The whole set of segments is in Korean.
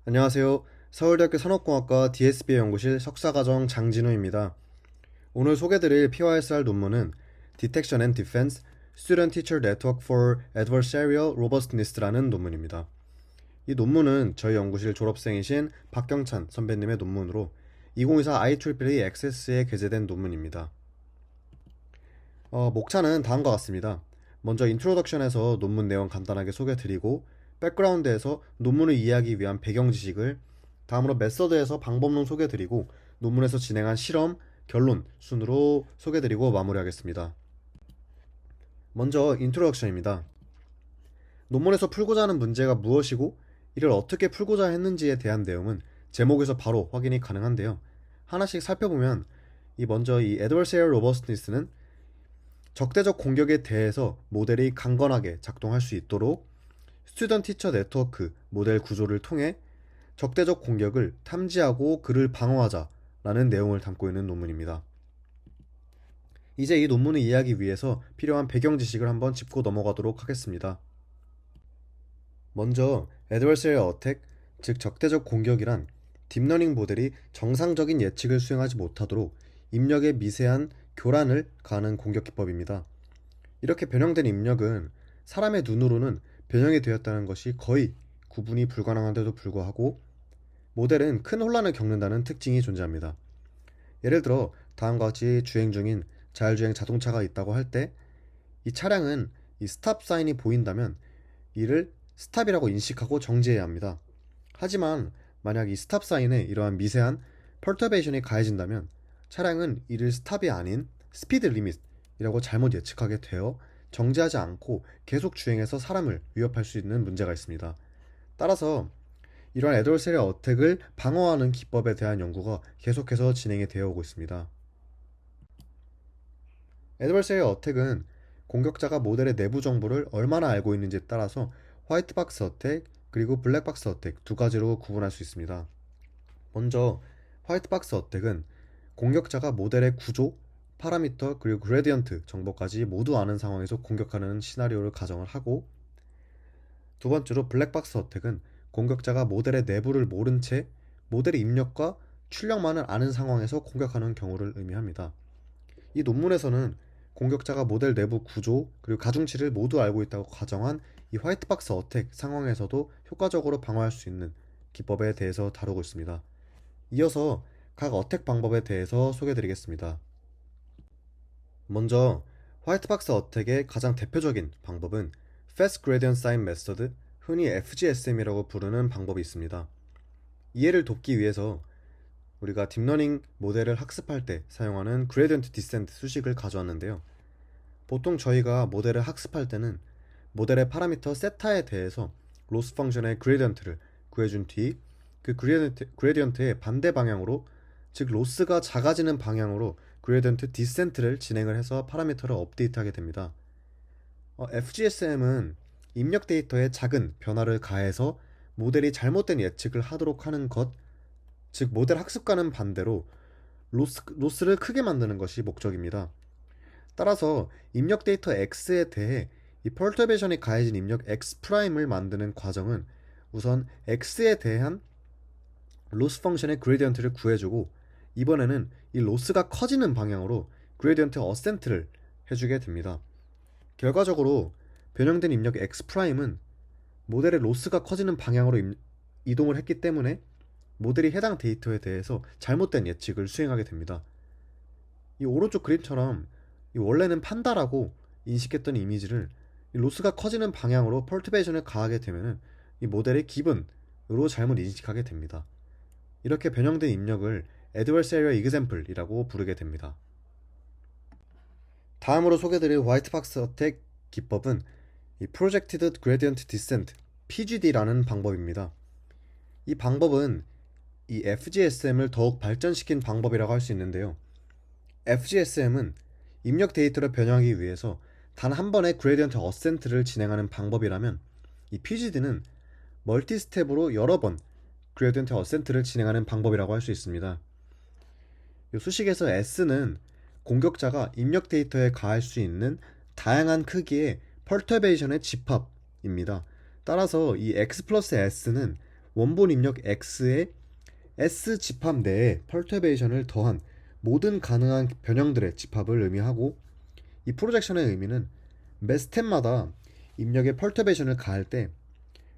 안녕하세요. 서울대학교 산업공학과 DSB 연구실 석사과정 장진우입니다. 오늘 소개드릴 PYSR 논문은 Detection and Defense Student Teacher Network for Adversarial Robustness라는 논문입니다. 이 논문은 저희 연구실 졸업생이신 박경찬 선배님의 논문으로 2024 IEEE Access에 게재된 논문입니다. 목차는 다음과 같습니다. 먼저 인트로덕션에서 논문 내용 간단하게 소개드리고 백그라운드에서 논문을 이해하기 위한 배경 지식을, 다음으로 메서드에서 방법론 소개드리고 논문에서 진행한 실험, 결론 순으로 소개드리고 마무리하겠습니다. 먼저 인트로덕션입니다. 논문에서 풀고자 하는 문제가 무엇이고 이를 어떻게 풀고자 했는지에 대한 내용은 제목에서 바로 확인이 가능한데요. 하나씩 살펴보면 먼저 이 Adversarial Robustness는 적대적 공격에 대해서 모델이 강건하게 작동할 수 있도록 스튜던트 티처 네트워크 모델 구조를 통해 적대적 공격을 탐지하고 그를 방어하자라는 내용을 담고 있는 논문입니다. 이제 이 논문을 이해하기 위해서 필요한 배경 지식을 한번 짚고 넘어가도록 하겠습니다. 먼저 Adversarial Attack, 즉 적대적 공격이란 딥러닝 모델이 정상적인 예측을 수행하지 못하도록 입력의 미세한 교란을 가하는 공격 기법입니다. 이렇게 변형된 입력은 사람의 눈으로는 변형이 되었다는 것이 거의 구분이 불가능한데도 불구하고 모델은 큰 혼란을 겪는다는 특징이 존재합니다. 예를 들어 다음과 같이 주행 중인 자율주행 자동차가 있다고 할 때 이 차량은 이 스탑 사인이 보인다면 이를 스탑이라고 인식하고 정지해야 합니다. 하지만 만약 이 스탑 사인에 이러한 미세한 퍼터베이션이 가해진다면 차량은 이를 스탑이 아닌 스피드 리밋이라고 잘못 예측하게 되어 정지하지 않고 계속 주행해서 사람을 위협할 수 있는 문제가 있습니다. 따라서 이러한 애드버서리얼 어택을 방어하는 기법에 대한 연구가 계속해서 진행이 되어 오고 있습니다. 애드버서리얼 어택은 공격자가 모델의 내부 정보를 얼마나 알고 있는지에 따라서 화이트박스 어택 그리고 블랙박스 어택 두 가지로 구분할 수 있습니다. 먼저 화이트박스 어택은 공격자가 모델의 구조, 파라미터 그리고 그레디언트 정보까지 모두 아는 상황에서 공격하는 시나리오를 가정을 하고, 두 번째로 블랙박스 어택은 공격자가 모델의 내부를 모른 채 모델의 입력과 출력만을 아는 상황에서 공격하는 경우를 의미합니다. 이 논문에서는 공격자가 모델 내부 구조 그리고 가중치를 모두 알고 있다고 가정한 이 화이트박스 어택 상황에서도 효과적으로 방어할 수 있는 기법에 대해서 다루고 있습니다. 이어서 각 어택 방법에 대해서 소개드리겠습니다. 먼저 화이트박스 어택의 가장 대표적인 방법은 Fast Gradient Sign Method, 흔히 FGSM이라고 부르는 방법이 있습니다. 이해를 돕기 위해서 우리가 딥러닝 모델을 학습할 때 사용하는 Gradient Descent 수식을 가져왔는데요. 보통 저희가 모델을 학습할 때는 모델의 파라미터 세타에 대해서 로스 펑션의 그레디언트를 구해준 뒤 그 그레디언트의 반대 방향으로, 즉 로스가 작아지는 방향으로 그레디언트 디센트를 진행을 해서 파라미터를 업데이트하게 됩니다. FGSM은 입력 데이터에 작은 변화를 가해서 모델이 잘못된 예측을 하도록 하는 것, 즉 모델 학습과는 반대로 로스를 크게 만드는 것이 목적입니다. 따라서 입력 데이터 X에 대해 이 펄터베이션이 가해진 입력 X'을 만드는 과정은 우선 X에 대한 로스 펑션의 그레디언트를 구해주고, 이번에는 이 로스가 커지는 방향으로 그레디언트 어센트를 해주게 됩니다. 결과적으로 변형된 입력 X'은 모델의 로스가 커지는 방향으로 이동을 했기 때문에 모델이 해당 데이터에 대해서 잘못된 예측을 수행하게 됩니다. 이 오른쪽 그림처럼 원래는 판다라고 인식했던 이미지를 이 로스가 커지는 방향으로 펄트베이션을 가하게 되면 이 모델의 기분으로 잘못 인식하게 됩니다. 이렇게 변형된 입력을 Adversarial Example이라고 부르게 됩니다. 다음으로 소개드릴 화이트박스 어택 기법은 이 Projected Gradient Descent, PGD라는 방법입니다. 이 방법은 이 FGSM을 더욱 발전시킨 방법이라고 할 수 있는데요. FGSM은 입력 데이터를 변형하기 위해서 단 한 번의 그레디언트 어센트를 진행하는 방법이라면, 이 PGD는 멀티 스텝으로 여러 번 그레디언트 어센트를 진행하는 방법이라고 할 수 있습니다. 이 수식에서 S는 공격자가 입력 데이터에 가할 수 있는 다양한 크기의 펄터베이션의 집합입니다. 따라서 이 X 플러스 S는 원본 입력 X에 S 집합 내에 펄터베이션을 더한 모든 가능한 변형들의 집합을 의미하고, 이 프로젝션의 의미는 매 스텝마다 입력의 펄터베이션을 가할 때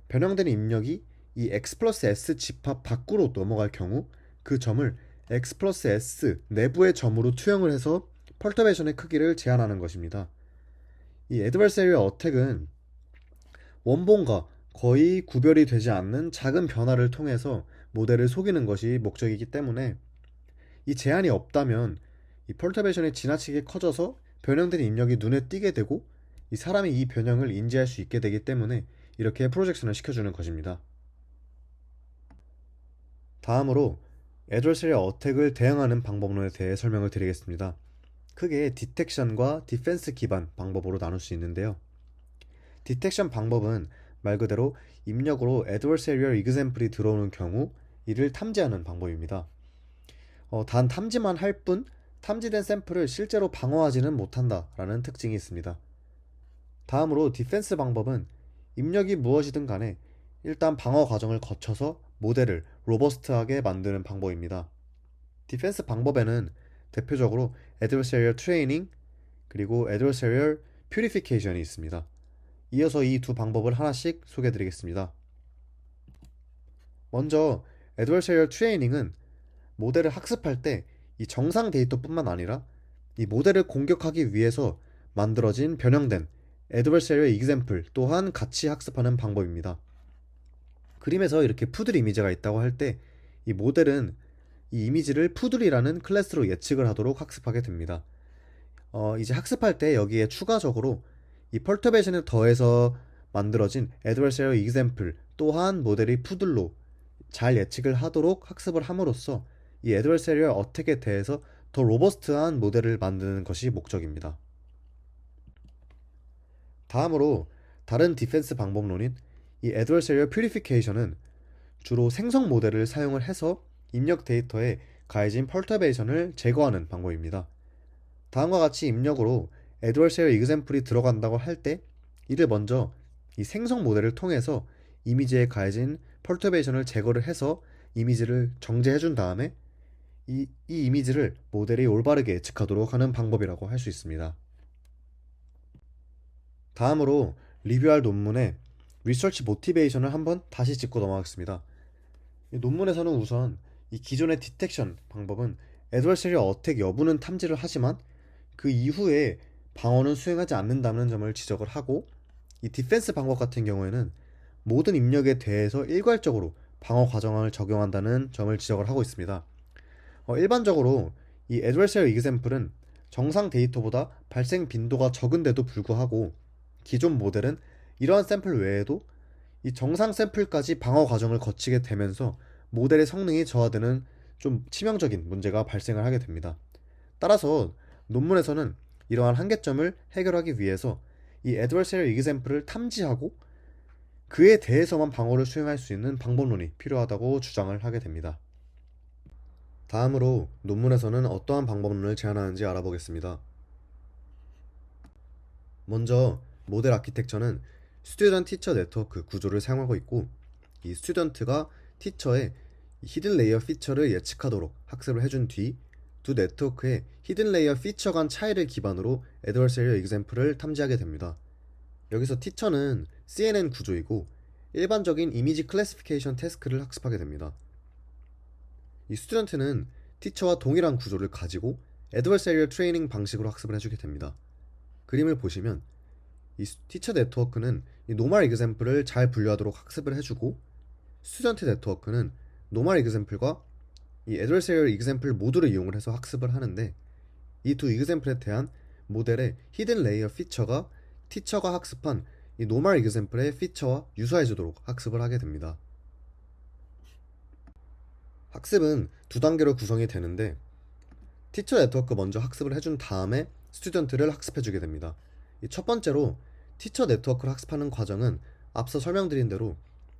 변형된 입력이 이 X 플러스 S 집합 밖으로 넘어갈 경우 그 점을 X 플러스 S 내부의 점으로 투영을 해서 펄터베이션의 크기를 제한하는 것입니다. 이 애드버서리얼 어택은 원본과 거의 구별이 되지 않는 작은 변화를 통해서 모델을 속이는 것이 목적이기 때문에, 이 제한이 없다면 이 펄터베이션이 지나치게 커져서 변형된 입력이 눈에 띄게 되고 이 사람이 이 변형을 인지할 수 있게 되기 때문에 이렇게 프로젝션을 시켜주는 것입니다. 다음으로 애드버서리얼 어택을 대응하는 방법론에 대해 설명을 드리겠습니다. 크게 디텍션과 디펜스 기반 방법으로 나눌 수 있는데요. 디텍션 방법은 말 그대로 입력으로 adversarial example이 들어오는 경우 이를 탐지하는 방법입니다. 단 탐지만 할 뿐 탐지된 샘플을 실제로 방어하지는 못한다라는 특징이 있습니다. 다음으로 디펜스 방법은 입력이 무엇이든 간에 일단 방어 과정을 거쳐서 모델을 로버스트하게 만드는 방법입니다. 디펜스 방법에는 대표적으로 adversarial training 그리고 adversarial purification이 있습니다. 이어서 이 두 방법을 하나씩 소개해 드리겠습니다. 먼저 adversarial training은 모델을 학습할 때 이 정상 데이터뿐만 아니라 이 모델을 공격하기 위해서 만들어진 변형된 adversarial example 또한 같이 학습하는 방법입니다. 그림에서 이렇게 푸들 이미지가 있다고 할 때 이 모델은 이 이미지를 푸들이라는 클래스로 예측을 하도록 학습하게 됩니다. 이제 학습할 때 여기에 추가적으로 이 펄터베이션을 더해서 만들어진 adversarial example 또한 모델이 푸들로 잘 예측을 하도록 학습을 함으로써 이 adversarial 어택에 대해서 더 로버스트한 모델을 만드는 것이 목적입니다. 다음으로 다른 디펜스 방법론인 이 adversarial purification은 주로 생성 모델을 사용을 해서 입력 데이터에 가해진 펄터베이션을 제거하는 방법입니다. 다음과 같이 입력으로 adversarial example이 들어간다고 할 때 이를 먼저 이 생성 모델을 통해서 이미지에 가해진 펄터베이션을 제거를 해서 이미지를 정제해 준 다음에 이 이미지를 모델이 올바르게 예측하도록 하는 방법이라고 할 수 있습니다. 다음으로 리뷰할 논문의 리서치 모티베이션을 한번 다시 짚고 넘어가겠습니다. 이 논문에서는 우선 이 기존의 디텍션 방법은 adversarial 어택 여부는 탐지를 하지만 그 이후에 방어는 수행하지 않는다는 점을 지적을 하고, 이 디펜스 방법 같은 경우에는 모든 입력에 대해서 일괄적으로 방어 과정을 적용한다는 점을 지적을 하고 있습니다. 일반적으로 이 adversarial example은 정상 데이터보다 발생 빈도가 적은데도 불구하고 기존 모델은 이러한 샘플 외에도 이 정상 샘플까지 방어 과정을 거치게 되면서 모델의 성능이 저하되는 좀 치명적인 문제가 발생을 하게 됩니다. 따라서 논문에서는 이러한 한계점을 해결하기 위해서 이 adversarial example을 탐지하고 그에 대해서만 방어를 수행할 수 있는 방법론이 필요하다고 주장을 하게 됩니다. 다음으로 논문에서는 어떠한 방법론을 제안하는지 알아보겠습니다. 먼저 모델 아키텍처는 스튜던트 티처 네트워크 구조를 사용하고 있고, 이 스튜던트가 티처의 히든 레이어 피처를 예측하도록 학습을 해준 뒤 두 네트워크의 히든 레이어 피처 간 차이를 기반으로 adversarial example을 탐지하게 됩니다. 여기서 티처는 CNN 구조이고 일반적인 이미지 클래시피케이션 태스크를 학습하게 됩니다. 이 스튜던트는 티처와 동일한 구조를 가지고 adversarial 트레이닝 방식으로 학습을 해주게 됩니다. 그림을 보시면 이 티처 네트워크는 이 노멀 example을 잘 분류하도록 학습을 해주고, 스튜던트 네트워크는 노멀 example과 이 adversarial example 모두를 이용을 해서 학습을 하는데, 이 두 example에 대한 모델의 hidden layer 피처가 티처가 학습한 이 normal example의 피처와 유사해지도록 학습을 하게 됩니다. 학습은 두 단계로 구성이 되는데, 티처 네트워크 먼저 학습을 해준 다음에 스튜던트를 학습해주게 됩니다. 첫 번째로 티처 네트워크를 학습하는 과정은 앞서 설명드린 대로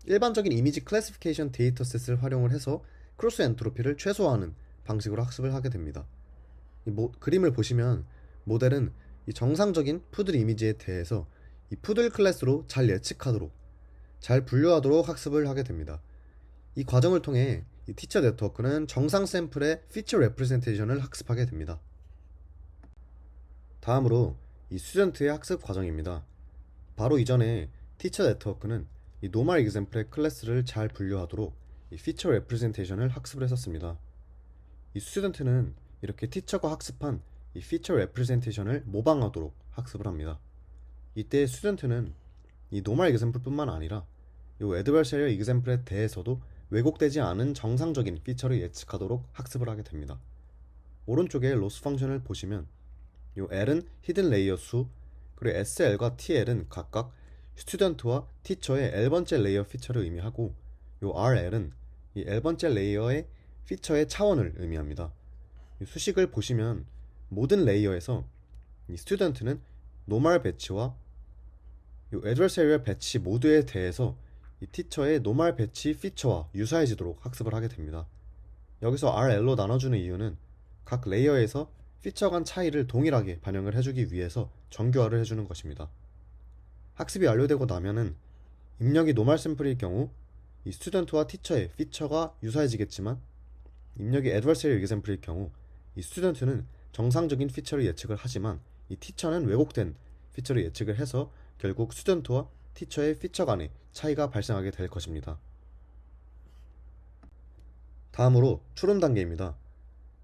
일반적인 이미지 클래시피케이션 데이터셋을 활용을 해서 크로스 엔트로피를 최소화하는 방식으로 학습을 하게 됩니다. 그림을 보시면 모델은 이 정상적인 푸들 이미지에 대해서 이 푸들 클래스로 잘 예측하도록 잘 분류하도록 학습을 하게 됩니다. 이 과정을 통해 이 티처 네트워크는 정상 샘플의 피처 레프레젠테이션을 학습하게 됩니다. 다음으로 이 스튜던트의 학습 과정입니다. 바로 이전에 티처 네트워크는 이 노멀 example의 클래스를 잘 분류하도록 이 피처 레프레젠테이션을 학습을 했었습니다. 이 스튜던트는 이렇게 티처가 학습한 이 피처 레프레젠테이션을 모방하도록 학습을 합니다. 이때 스튜던트는 이 노멀 example뿐만 아니라 이 adversarial example에 대해서도 왜곡되지 않은 정상적인 피처를 예측하도록 학습을 하게 됩니다. 오른쪽에 로스 펑션을 보시면 이 L은 히든 레이어 수, 그리고 SL과 TL은 각각 스튜던트와 티처의 L번째 레이어 피처를 의미하고 이 RL은 이 L번째 레이어의 피처의 차원을 의미합니다. 이 수식을 보시면 모든 레이어에서 이 스튜던트는 노멀 배치와 이 adversarial 배치 모두에 대해서 이 티처의 노멀 배치 피처와 유사해지도록 학습을 하게 됩니다. 여기서 RL로 나눠주는 이유는 각 레이어에서 피처 간 차이를 동일하게 반영을 해주기 위해서 정교화를 해주는 것입니다. 학습이 완료되고 나면은 입력이 노멀 샘플일 경우 이 스튜던트와 티처의 피처가 유사해지겠지만 입력이 adversarial example일 경우 이 스튜던트는 정상적인 피처를 예측을 하지만 이 티처는 왜곡된 피처를 예측을 해서 결국 스튜던트와 티처의 피처 간의 차이가 발생하게 될 것입니다. 다음으로 추론 단계입니다.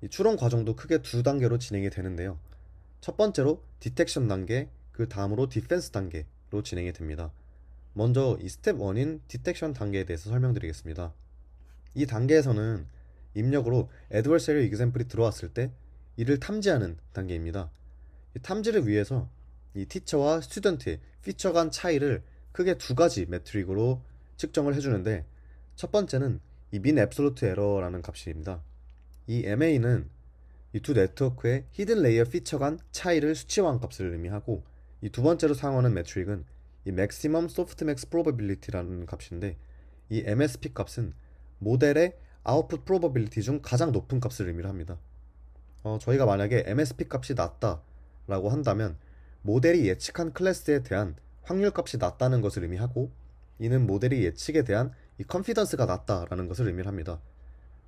이 추론 과정도 크게 두 단계로 진행이 되는데요. 첫 번째로 디텍션 단계, 그 다음으로 디펜스 단계로 진행이 됩니다. 먼저 이 스텝 1인 디텍션 단계에 대해서 설명드리겠습니다. 이 단계에서는 입력으로 adversarial example이 들어왔을 때 이를 탐지하는 단계입니다. 이 탐지를 위해서 이 티처와 스튜던트의 피처 간 차이를 크게 두 가지 매트릭으로 측정을 해주는데, 첫 번째는 이 mean absolute error라는 값입니다. 이 MA는 이 두 네트워크의 히든 레이어 피처 간 차이를 수치화한 값을 의미하고, 이 두 번째로 사용하는 매트릭은 이 maximum softmax probability라는 값인데, 이 MSP 값은 모델의 output probability 중 가장 높은 값을 의미를 합니다. 저희가 만약에 MSP 값이 낮다라고 한다면 모델이 예측한 클래스에 대한 확률 값이 낮다는 것을 의미하고, 이는 모델이 예측에 대한 이 컨피던스가 낮다라는 것을 의미를 합니다.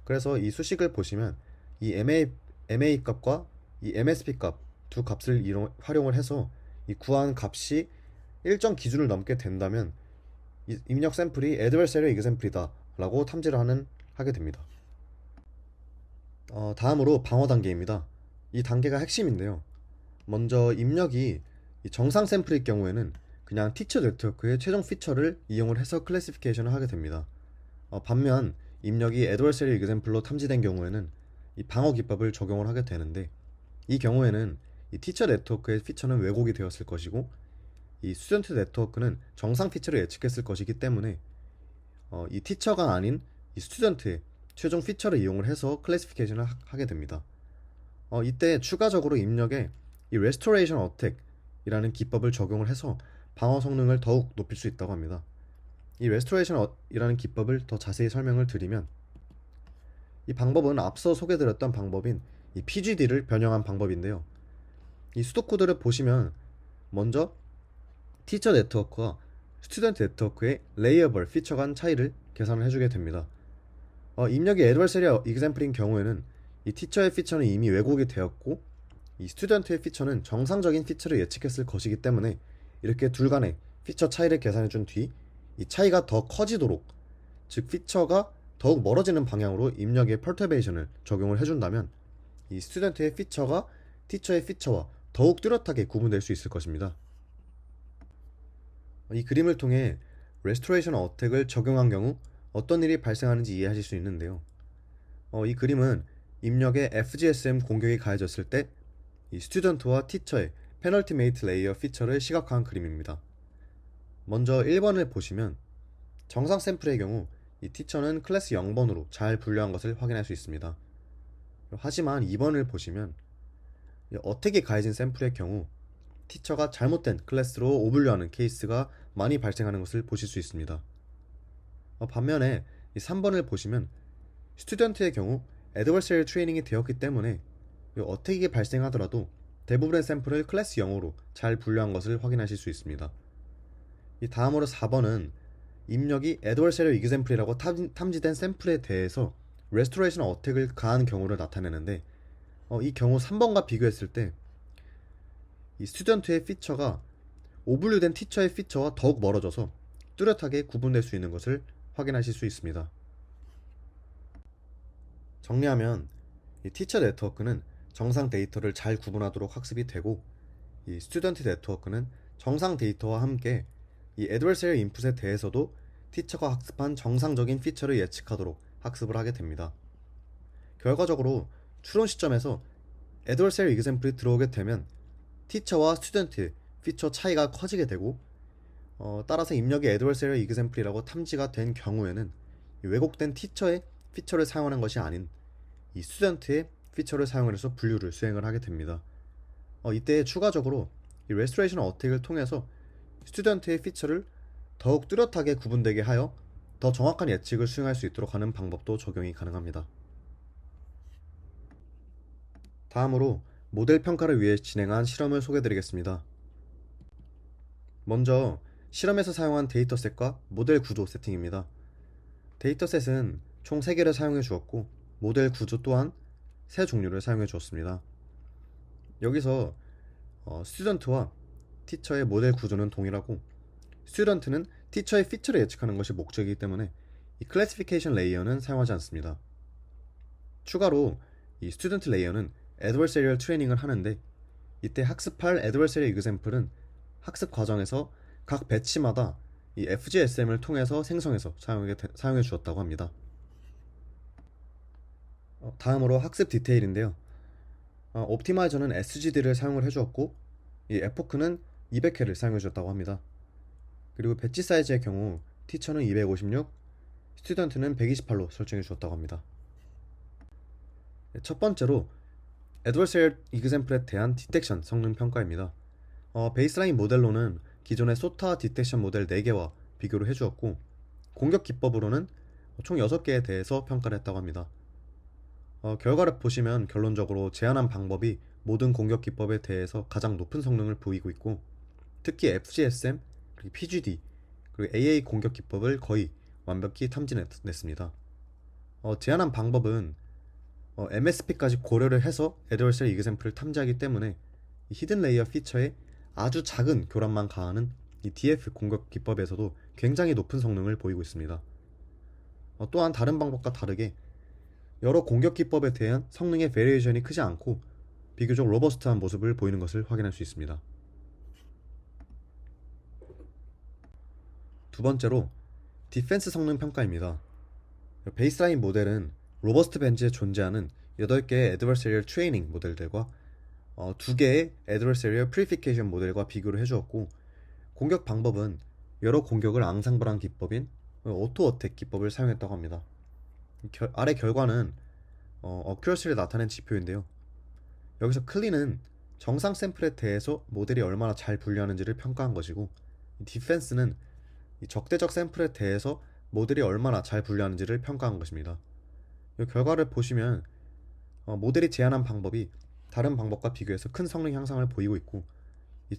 그래서 이 수식을 보시면 이 MA 값과 이 MSP 값 두 값을 활용을 해서 이 구한 값이 일정 기준을 넘게 된다면 이 입력 샘플이 adversarial example이다 라고 탐지를 하게 됩니다. 다음으로 방어 단계입니다. 이 단계가 핵심인데요. 먼저 입력이 이 정상 샘플일 경우에는 그냥 티처 네트워크의 최종 피처를 이용을 해서 클래시피케이션을 하게 됩니다. 반면 입력이 adversarial example로 탐지된 경우에는 이 방어 기법을 적용을 하게 되는데, 이 경우에는 이 티처 네트워크의 피처는 왜곡이 되었을 것이고 이 스튜던트 네트워크는 정상 피처를 예측했을 것이기 때문에 이 티처가 아닌 이 스튜던트의 최종 피처를 이용을 해서 클래시피케이션을 하게 됩니다. 이때 추가적으로 입력에 이 restoration attack 이라는 기법을 적용을 해서 방어 성능을 더욱 높일 수 있다고 합니다. 이 restoration 이라는 기법을 더 자세히 설명을 드리면, 이 방법은 앞서 소개드렸던 방법인 이 PGD를 변형한 방법인데요. 이 수도 코드를 보시면 먼저 티처 네트워크와 스튜던트 네트워크의 레이어블 피처 간 차이를 계산을 해주게 됩니다. 입력이 adversarial example인 경우에는 이 티처의 피처는 이미 왜곡이 되었고 이 스튜던트의 피처는 정상적인 피처를 예측했을 것이기 때문에 이렇게 둘 간의 피처 차이를 계산해 준 뒤 이 차이가 더 커지도록, 즉 피처가 더욱 멀어지는 방향으로 입력의 perturbation을 적용을 해준다면 이 스튜던트의 피처가 티처의 피처와 더욱 뚜렷하게 구분될 수 있을 것입니다. 이 그림을 통해 restoration attack을 적용한 경우 어떤 일이 발생하는지 이해하실 수 있는데요. 이 그림은 입력에 FGSM 공격이 가해졌을 때 이 스튜던트와 티처의 페널티메이트 레이어 피처를 시각화한 그림입니다. 먼저 1번을 보시면 정상 샘플의 경우 이 티처는 클래스 0번으로 잘 분류한 것을 확인할 수 있습니다. 하지만 2번을 보시면 어택이 가해진 샘플의 경우 티처가 잘못된 클래스로 오분류하는 케이스가 많이 발생하는 것을 보실 수 있습니다. 반면에 이 3번을 보시면 스튜던트의 경우 adversarial 트레이닝이 되었기 때문에 어택이 발생하더라도 대부분의 샘플을 클래스 0으로 잘 분류한 것을 확인하실 수 있습니다. 이 다음으로 4번은 입력이 adversarial example이라고 탐지된 샘플에 대해서 restoration 어택을 가한 경우를 나타내는데, 이 경우 3번과 비교했을 때 이 스튜던트의 피처가 오분류된 티처의 피처와 더욱 멀어져서 뚜렷하게 구분될 수 있는 것을 확인하실 수 있습니다. 정리하면 이 티처 네트워크는 정상 데이터를 잘 구분하도록 학습이 되고, 이 스튜던트 네트워크는 정상 데이터와 함께 이 adversarial 인풋에 대해서도 티처가 학습한 정상적인 피처를 예측하도록 학습을 하게 됩니다. 결과적으로 추론 시점에서 adversarial example이 들어오게 되면 티처와 스튜던트의 피처 차이가 커지게 되고, 따라서 입력이 adversarial example이라고 탐지가 된 경우에는 왜곡된 티처의 피처를 사용하는 것이 아닌 이 스튜던트의 피처를 사용해서 분류를 수행을 하게 됩니다. 이때 추가적으로 이 restoration 어택을 통해서 스튜던트의 피처를 더욱 뚜렷하게 구분되게 하여 더 정확한 예측을 수행할 수 있도록 하는 방법도 적용이 가능합니다. 다음으로 모델 평가를 위해 진행한 실험을 소개해드리겠습니다. 먼저 실험에서 사용한 데이터셋과 모델 구조 세팅입니다. 데이터셋은 총 3개를 사용해 주었고, 모델 구조 또한 3종류를 사용해 주었습니다. 여기서 스튜던트와 티처의 모델 구조는 동일하고, 스튜던트는 티처의 피처를 예측하는 것이 목적이기 때문에 이 클래시피케이션 레이어는 사용하지 않습니다. 추가로 이 스튜던트 레이어는 adversarial 트레이닝을 하는데, 이때 학습할 adversarial example은 학습 과정에서 각 배치마다 이 FGSM을 통해서 생성해서 사용해 주었다고 합니다. 다음으로 학습 디테일인데요. 옵티마이저는 SGD를 사용을 해주었고, 이 에포크는 200회를 사용해 주었다고 합니다. 그리고 배치 사이즈의 경우 티처는 256, 스튜던트는 128로 설정해 주었다고 합니다. 첫 번째로 adversarial example에 대한 디텍션 성능 평가입니다. 베이스라인 모델로는 기존의 소타 디텍션 모델 4개와 비교를 해주었고, 공격 기법으로는 총 6개에 대해서 평가를 했다고 합니다. 결과를 보시면 결론적으로 제안한 방법이 모든 공격 기법에 대해서 가장 높은 성능을 보이고 있고, 특히 FGSM, 그리고 PGD, 그리고 AA 공격 기법을 거의 완벽히 탐지냈습니다. 제안한 방법은 MSP까지 고려를 해서 adversarial example을 탐지하기 때문에 이 히든 레이어 피처에 아주 작은 교란만 가하는 이 DF 공격 기법에서도 굉장히 높은 성능을 보이고 있습니다. 또한 다른 방법과 다르게 여러 공격 기법에 대한 성능의 베리에이션이 크지 않고 비교적 로버스트한 모습을 보이는 것을 확인할 수 있습니다. 두 번째로 디펜스 성능 평가입니다. 베이스라인 모델은 로버스트 벤치에 존재하는 8개의 adversarial 트레이닝 모델들과 2개의 adversarial purification 모델과 비교를 해주었고, 공격 방법은 여러 공격을 앙상블한 기법인 오토 어택 기법을 사용했다고 합니다. 아래 결과는 어큐러시를 나타낸 지표인데요. 여기서 클린은 정상 샘플에 대해서 모델이 얼마나 잘 분류하는지를 평가한 것이고, 디펜스는 적대적 샘플에 대해서 모델이 얼마나 잘 분류하는지를 평가한 것입니다. 이 결과를 보시면 모델이 제안한 방법이 다른 방법과 비교해서 큰 성능 향상을 보이고 있고,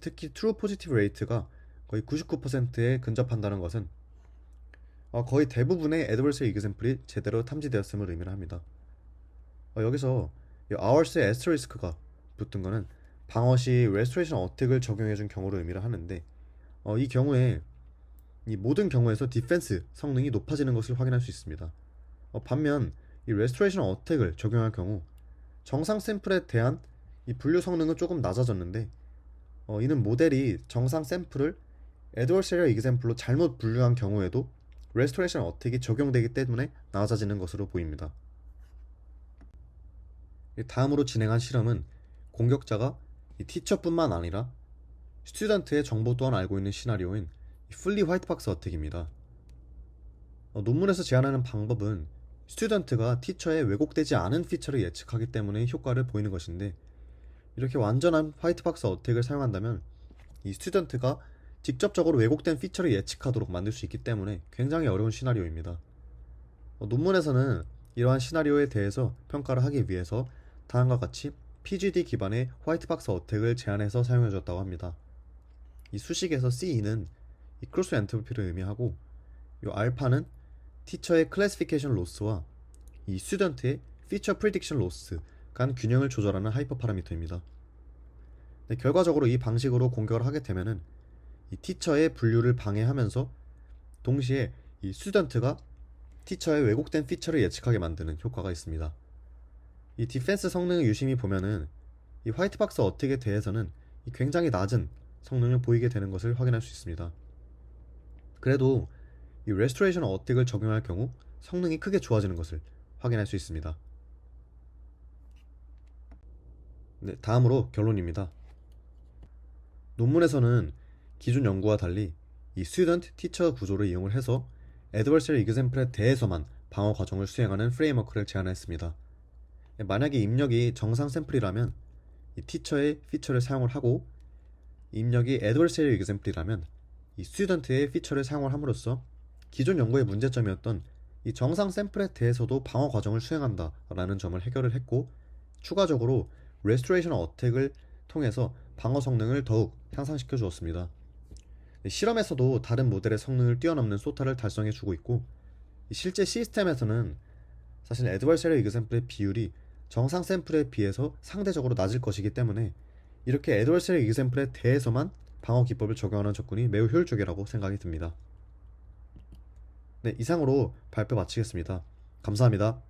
특히 트루 포지티브 레이트가 거의 99%에 근접한다는 것은 거의 대부분의 adversarial example이 제대로 탐지되었음을 의미를 합니다. 여기서 hours의 asterisk가 붙은 것은 방어 시 restoration 어택을 적용해준 경우를 의미를 하는데, 이 경우에 이 모든 경우에서 디펜스 성능이 높아지는 것을 확인할 수 있습니다. 반면 이 restoration 어택을 적용할 경우 정상 샘플에 대한 이 분류 성능은 조금 낮아졌는데, 이는 모델이 정상 샘플을 adversarial example로 잘못 분류한 경우에도 restoration 어택이 적용되기 때문에 낮아지는 것으로 보입니다. 다음으로 진행한 실험은 공격자가 이 티처뿐만 아니라 스튜던트의 정보 또한 알고 있는 시나리오인 fully white box 어택입니다. 논문에서 제안하는 방법은 스튜던트가 티처의 왜곡되지 않은 피처를 예측하기 때문에 효과를 보이는 것인데, 이렇게 완전한 화이트박스 어택을 사용한다면 이 스튜던트가 직접적으로 왜곡된 피처를 예측하도록 만들 수 있기 때문에 굉장히 어려운 시나리오입니다. 논문에서는 이러한 시나리오에 대해서 평가를 하기 위해서 다음과 같이 PGD 기반의 화이트박스 어택을 제안해서 사용해줬다고 합니다. 이 수식에서 C는 이 크로스 엔트로피를 의미하고, 이 알파는 티처의 클래시피케이션 로스와 이 스튜던트의 피처 프리딕션 로스 간 균형을 조절하는 하이퍼 파라미터입니다. 네, 결과적으로 이 방식으로 공격을 하게 되면은 이 티처의 분류를 방해하면서 동시에 이 스튜던트가 티처의 왜곡된 피처를 예측하게 만드는 효과가 있습니다. 이 디펜스 성능을 유심히 보면은 이 화이트박스 어택에 대해서는 굉장히 낮은 성능을 보이게 되는 것을 확인할 수 있습니다. 그래도 이 레스토레이션 어택을 적용할 경우 성능이 크게 좋아지는 것을 확인할 수 있습니다. 네, 다음으로 결론입니다. 논문에서는 기존 연구와 달리 이 스튜던트 티처 구조를 이용을 해서 애드버서리 이그샘플에 대해서만 방어 과정을 수행하는 프레임워크를 제안했습니다. 만약에 입력이 정상 샘플이라면 이 티처의 피처를 사용을 하고 입력이 애드버서리 이그샘플이라면 이 스튜던트의 피처를 사용을 함으로써 기존 연구의 문제점이었던 이 정상 샘플에 대해서도 방어 과정을 수행한다 라는 점을 해결을 했고, 추가적으로 레스토레이션 어택을 통해서 방어 성능을 더욱 향상시켜 주었습니다. 실험에서도 다른 모델의 성능을 뛰어넘는 소타를 달성해 주고 있고, 실제 시스템에서는 사실 애드버서리 이그샘플의 비율이 정상 샘플에 비해서 상대적으로 낮을 것이기 때문에 이렇게 애드버서리 이그샘플에 대해서만 방어 기법을 적용하는 접근이 매우 효율적이라고 생각이 듭니다. 네, 이상으로 발표 마치겠습니다. 감사합니다.